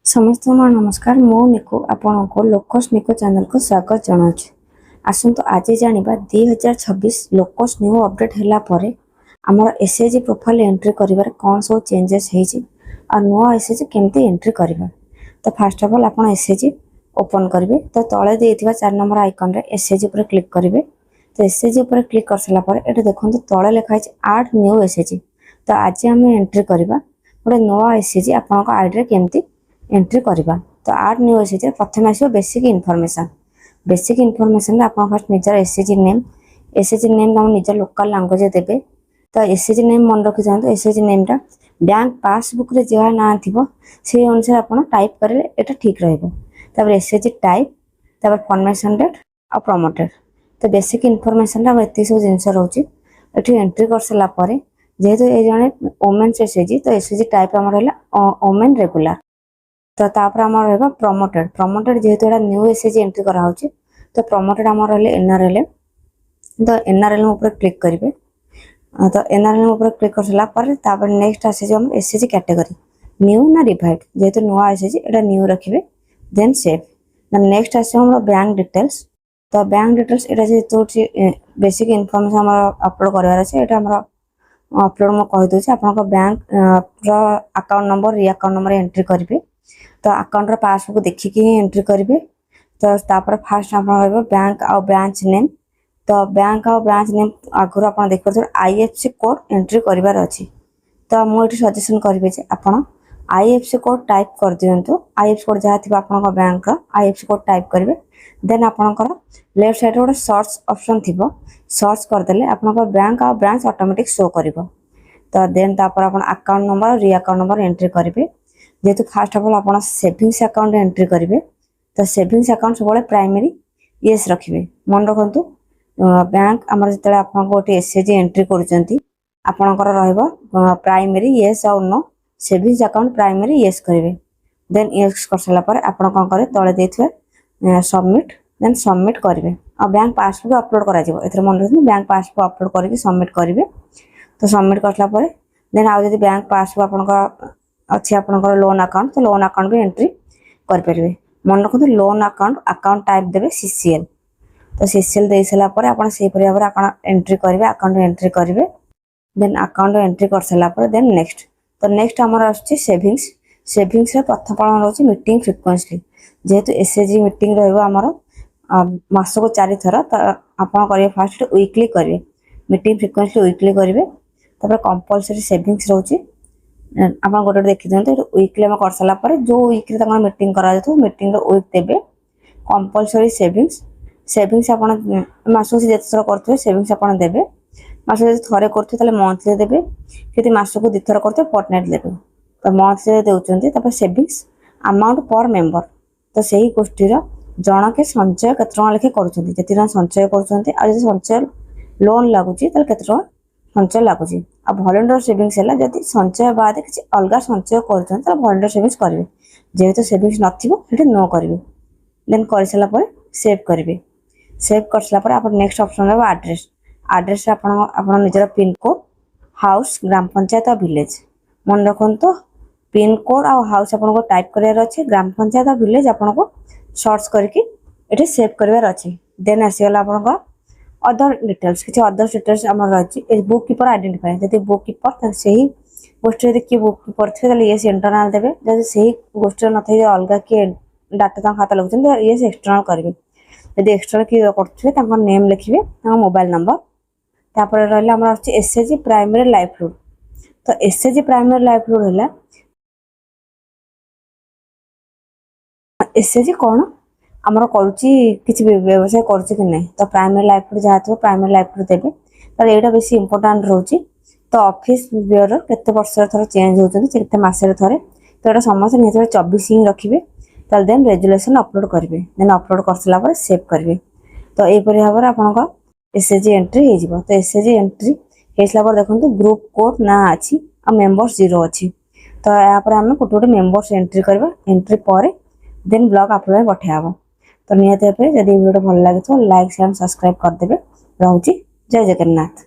समस्त नमस्कार मो निको आपण को लोकस निको चैनल को स्वागत जनाऊँ। आसतु आज जानिबा 2026 लोकस न्यू अपडेट हैला परे हमर एसएजी प्रोफाइल एंट्री करिवार कोन सो चेंजेस हेछि और नुआ एसएजी केमती एंट्री करबा। तो फर्स्ट ऑफ ऑल आपण एसएजी ओपन करिवे तो तळे देथिबा 4 नंबर आइकन रे एसएजी ऊपर क्लिक करिवे। तो एसएजी ऊपर क्लिक करसला परे एटा देखंतु तळे लिखा है ऐड न्यू एसएजी। तो आज हम एंट्री करबा गोटे नुआ एसएजी आपण को आईडी रे केमती एंट्री करवा। तो ऐड न्यू एसएजी प्रथम आसो बेसिक इनफॉरमेशन आप फर्स्ट निजर एसएजी नेम हम निजर लोकल लैंग्वेज देबे। तो एसएजी नेम मन रखि जांतु एसएजी नेमटा बैंक पासबुक रे जहा ना थिबो से अनुसार आपण टाइप करले एटा ठीक रहइबो। तब एसएजी टाइप तब फॉर्मेशन डेट और प्रमोटेड। तो बेसिक इनफॉरमेशन रा एति सब जिंस रहउची एठी एंट्री करसला परे जेहेतु ए जने वुमेन एसएजी तो एसएजी टाइप हमर हैला वुमेन रेगुलर। तो तापर आम रहा प्रमोटेड जेहेतु एटा न्यू एसएजी एंट्री करा होची तो प्रमोटेड आम रहे एनआरएल। तो एनआरएल ऊपर क्लिक करेंगे। तो एनआरएल ऊपर क्लिक कर सारा पर नेक्स्ट आसे हम एसएजी कैटेगरी न्यू ना रिवाइड जेहेतु नुआ एसएजी एटा न्यू रखिए देन सेव। नेक्स्ट आसे हम बैंक डिटेल्स। तो बैंक डिटेल्स एटा जेहेतु बेसिक इनफॉरमेशन हम अपलोड करार अच्छे एटा हम अपलोड मैं कही दूसरी आप bank account number re account number entry करेंगे। तो अकाउंट पासबुक देखिकी ही एंट्री करेंगे। तो तापर फास्ट आप बैंक आउ ब्रांच नेम। तो बैंक आउ ब्रांच नेम आगुरी आप देखिए आईएफसी कोड एंट्री करार अच्छी। तो मुझे सजेसन करी आप आईएफसी कोड टाइप कर दिंतु। आईएफसी कोड जहाँ थी आप बैंक आईएफसी कोड टाइप करेंगे। देन आपंकर लेफ्ट साइड गोटे सर्च ऑप्शन थी सर्च करदे आप बैंक आउ ब्रांच ऑटोमेटिक शो कर। तो देन तापर आप account number re account number entry करेंगे। जेहेतु फास्ट ऑफ ऑल आप सेविंग्स अकाउंट एंट्री करेंगे। तो सेविंग्स अकाउंट सब प्राइमरी येस रखिए मन रखु। बैंक आमर जो आप गोटे एसएजी एंट्री कर प्राइमरी येस और no savings account primary yes करेंगे। देन येस कर सारापर आप कौन तले देते सबमिट देन सबमिट करेंगे और बैंक पासबुक अपलोड कर मन रखते बैंक पासबुक अपलोड करके सबमिट करेंगे। तो सबमिट कर सारापर देन आउ बैंक पासबुक आप अच्छी आपंकर लोन अकाउंट तो लोन अकाउंट भी एंट्री करेंगे। मन रखते लोन अकाउंट टाइप देवे सीसीएल। तो सीसीएल दे सारापर आप एंट्री करेंगे अकाउंट एंट्री करेंगे। देन अकाउंट एंट्री कर सारापर देन नेक्स्ट। तो नेक्स्ट आमर आसेविंग्स प्रथम पालन रोचे मीटिंग फ्रिक्वेंसली जेहेतु एसएजी मीटिंग रमर मास को 4 थर। तो आप फास्ट वीकली करेंगे मीटिंग फ्रिक्वेंसली वीकली करेंगे। तब कंपलसरी सेविंग्स रोचे आप गोटे देखी दिखाते वीकली आम कर सारापर जो वीकली मीटिंग करा मीटिंग वीक देवे कंपलसरी सेविंग्स आप मास जिते थर करेंगे सेविंग्स आप देवे मास थे करेंगे मंथली देवे कि मास को 2 थर करते फर्टनाइट देवे। तो मंथली देते सेविंग्स अमाउंट पर मेंबर। तो सही गोष्ठीर जनके संचय केत लेखे कर संचय कर संचय लोन लगुच के संचय लगुच आ वॉलंटियर सेविंग्स है जब संचय बाद किसी अलग संचय कर वॉलंटियर सेविंग्स करेंगे जेहेतु सेविंग्स नए नो करेंगे। देन कर सारापर सेव करेंगे। सेव कर सारापर आप नेक्स्ट ऑप्शन रहा एड्रेस आप निजर पिन कोड हाउस ग्राम पंचायत और विलेज मन रखु। पिन कोड आ हाउस आपको टाइप करार अच्छे ग्राम पंचायत और विलेज आपको सर्च करके सेव करार अच्छे। देन आसीगला आप अदर डिटेल्स किसी अदर डिटेल्स आम रही बुक कीपर आइडेंटिफाई जब बुक कीपर से ही गोष्ठी किए बुक कीपर थे ये इंटरनाल देवे जब से ही गोष्ठी न थे अलग किए डाटा खाता लगुन ये एक्सटर्नाल करेंगे। यदि एक्सटर्नाल किए करेंगे नेम लिखे मोबाइल नंबर तापर रहा एसएजी प्राइमरी लाइवलीहुड। तो एसएजी प्राइमरी लाइवलीहुड है एसएजी कौन आमर किसी व्यवसाय कर। तो प्राइमरी लाइवलीहुड जहाँ थो प्राइमरी लाइवलीहुड देवे। तो यहाँ बेस इंपोर्टाट रोचे। तो ऑफिस बियर केते वर्ष थर चेंज होते मसरे थे। तो यहाँ समस्त निहत 24 ही रखिए। तो देन रेजुलेशन अपलोड करेंगे। देन अपलोड कर सारापर सेव करेंगे। तो यहपरी भाव में आप एसएजी एंट्री हो। तो एसएजी एंट्री हो सारापर देखो ग्रुप कोड ना अच्छी और मेंबर्स 0 अच्छी। तो यहाँ पर आम गोटे मेंबर्स एंट्री करवा एंट्री पर देन ब्लॉग अपलोड पठाब। तो निहत जब वीडियो भल लगे तो लाइक शेयर सब्सक्राइब करदे। रोचे जय जगन्नाथ।